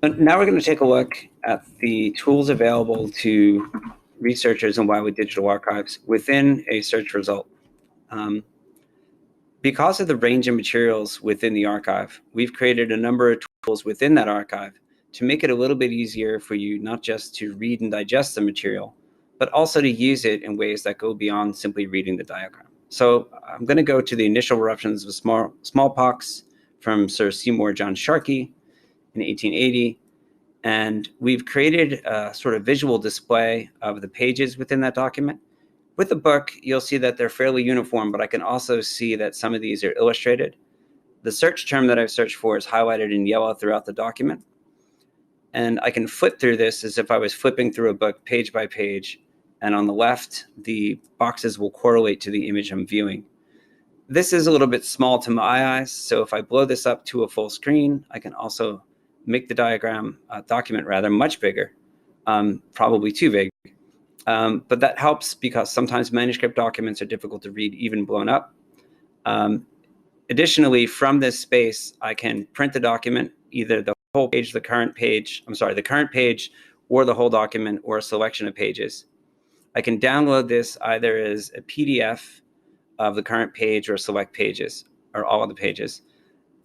But now we're going to take a look at the tools available to researchers in Wiley Digital Archives within a search result. Because of the range of materials within the archive, we've created a number of tools within that archive to make it a little bit easier for you not just to read and digest the material, but also to use it in ways that go beyond simply reading the diagram. So I'm going to go to the initial eruptions of smallpox from Sir Seymour John Sharkey in 1880. And we've created a sort of visual display of the pages within that document. With the book, you'll see that they're fairly uniform, but I can also see that some of these are illustrated. The search term that I've searched for is highlighted in yellow throughout the document. And I can flip through this as if I was flipping through a book page by page. And on the left, the boxes will correlate to the image I'm viewing. This is a little bit small to my eyes, so if I blow this up to a full screen, I can also make the document much bigger, probably too big. But that helps because sometimes manuscript documents are difficult to read even blown up. Additionally, from this space, I can print the document, either the whole page, the current page, or the whole document, or a selection of pages. I can download this either as a PDF of the current page or select pages, or all of the pages.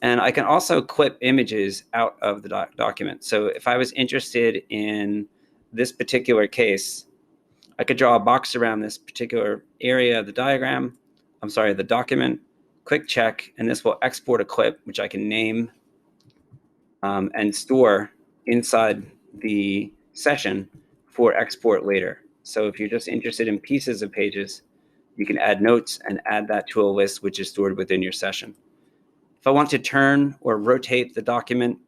And I can also clip images out of the document. So if I was interested in this particular case, I could draw a box around this particular area of the the document, click check, and this will export a clip, which I can name and store inside the session for export later. So if you're just interested in pieces of pages, you can add notes and add that to a list which is stored within your session. If I want to turn or rotate the document,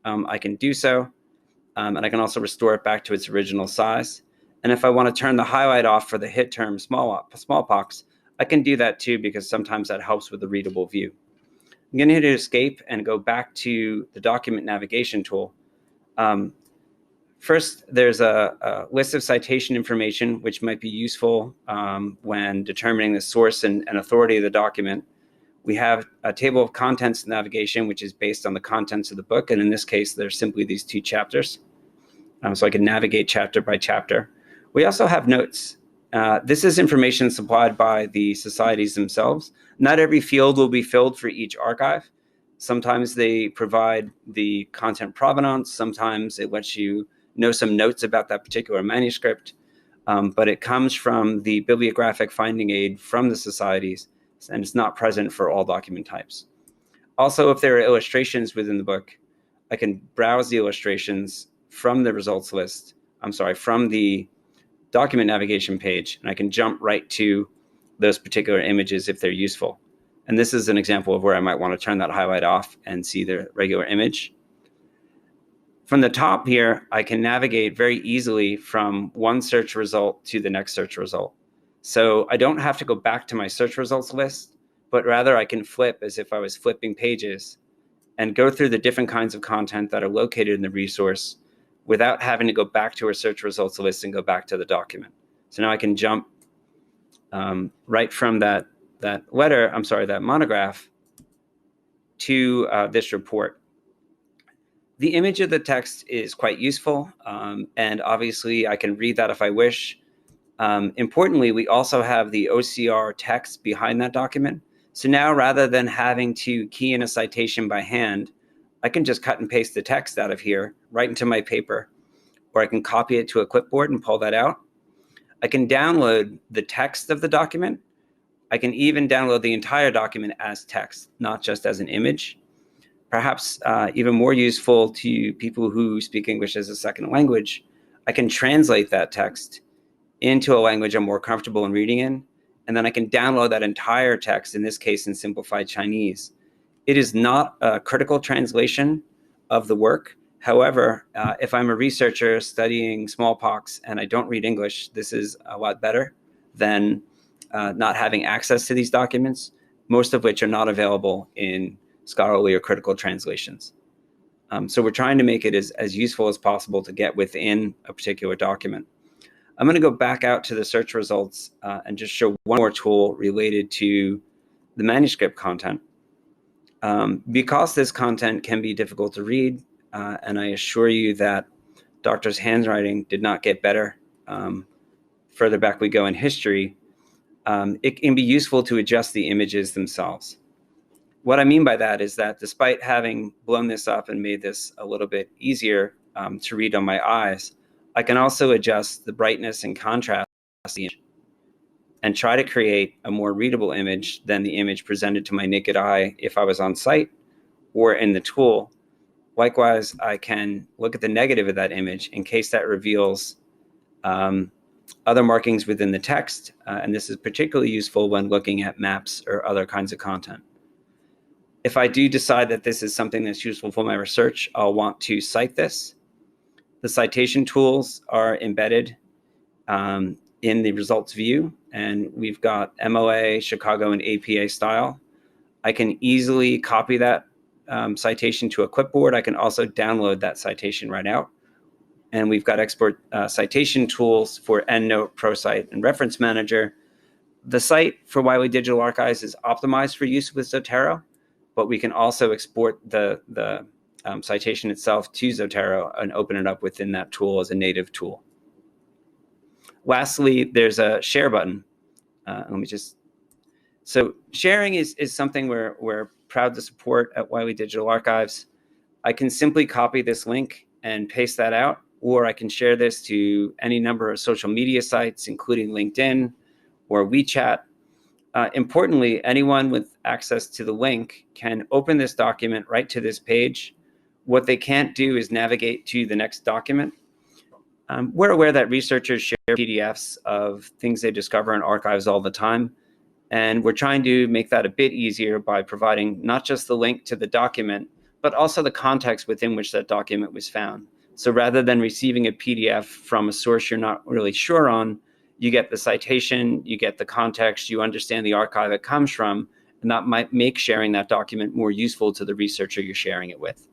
I can do so. And I can also restore it back to its original size. And if I want to turn the highlight off for the hit term smallpox, I can do that too, because sometimes that helps with the readable view. I'm going to hit escape and go back to the document navigation tool. First, there's a list of citation information, which might be useful when determining the source and authority of the document. We have a table of contents navigation, which is based on the contents of the book. And in this case, there's simply these two chapters. So I can navigate chapter by chapter. We also have notes. This is information supplied by the societies themselves. Not every field will be filled for each archive. Sometimes they provide the content provenance. Sometimes it lets you know some notes about that particular manuscript. But it comes from the bibliographic finding aid from the societies, and it's not present for all document types. Also, if there are illustrations within the book, I can browse the illustrations from the results list, from the document navigation page, and I can jump right to those particular images if they're useful. And this is an example of where I might want to turn that highlight off and see the regular image. From the top here, I can navigate very easily from one search result to the next search result. So I don't have to go back to my search results list, but rather I can flip as if I was flipping pages and go through the different kinds of content that are located in the resource without having to go back to our search results list and go back to the document. So now I can jump right from that monograph to this report. The image of the text is quite useful, and obviously I can read that if I wish. Importantly, we also have the OCR text behind that document. So now, rather than having to key in a citation by hand, I can just cut and paste the text out of here right into my paper, or I can copy it to a clipboard and pull that out. I can download the text of the document. I can even download the entire document as text, not just as an image. Perhaps even more useful to people who speak English as a second language, I can translate that text into a language I'm more comfortable in reading in, and then I can download that entire text, in this case in simplified Chinese. It is not a critical translation of the work. However, if I'm a researcher studying smallpox and I don't read English, this is a lot better than not having access to these documents, most of which are not available in scholarly or critical translations. So we're trying to make it as useful as possible to get within a particular document. I'm going to go back out to the search results and just show one more tool related to the manuscript content. Because this content can be difficult to read, and I assure you that Doctor's handwriting did not get better. Further back we go in history, it can be useful to adjust the images themselves. What I mean by that is that despite having blown this up and made this a little bit easier to read on my eyes, I can also adjust the brightness and contrast of the image and try to create a more readable image than the image presented to my naked eye if I was on site or in the tool. Likewise, I can look at the negative of that image in case that reveals other markings within the text, and this is particularly useful when looking at maps or other kinds of content. If I do decide that this is something that's useful for my research, I'll want to cite this. The citation tools are embedded in the results view, and we've got MOA, Chicago, and APA style. I can easily copy that citation to a clipboard. I can also download that citation right out. And we've got export citation tools for EndNote, ProCite, and Reference Manager. The site for Wiley Digital Archives is optimized for use with Zotero, but we can also export the citation itself to Zotero and open it up within that tool as a native tool. Lastly, there's a share button. So sharing is something we're proud to support at Wiley Digital Archives. I can simply copy this link and paste that out, or I can share this to any number of social media sites, including LinkedIn or WeChat. Importantly, anyone with access to the link can open this document right to this page. What they can't do is navigate to the next document. We're aware that researchers share PDFs of things they discover in archives all the time, and we're trying to make that a bit easier by providing not just the link to the document, but also the context within which that document was found. So rather than receiving a PDF from a source you're not really sure on, you get the citation, you get the context, you understand the archive it comes from, and that might make sharing that document more useful to the researcher you're sharing it with.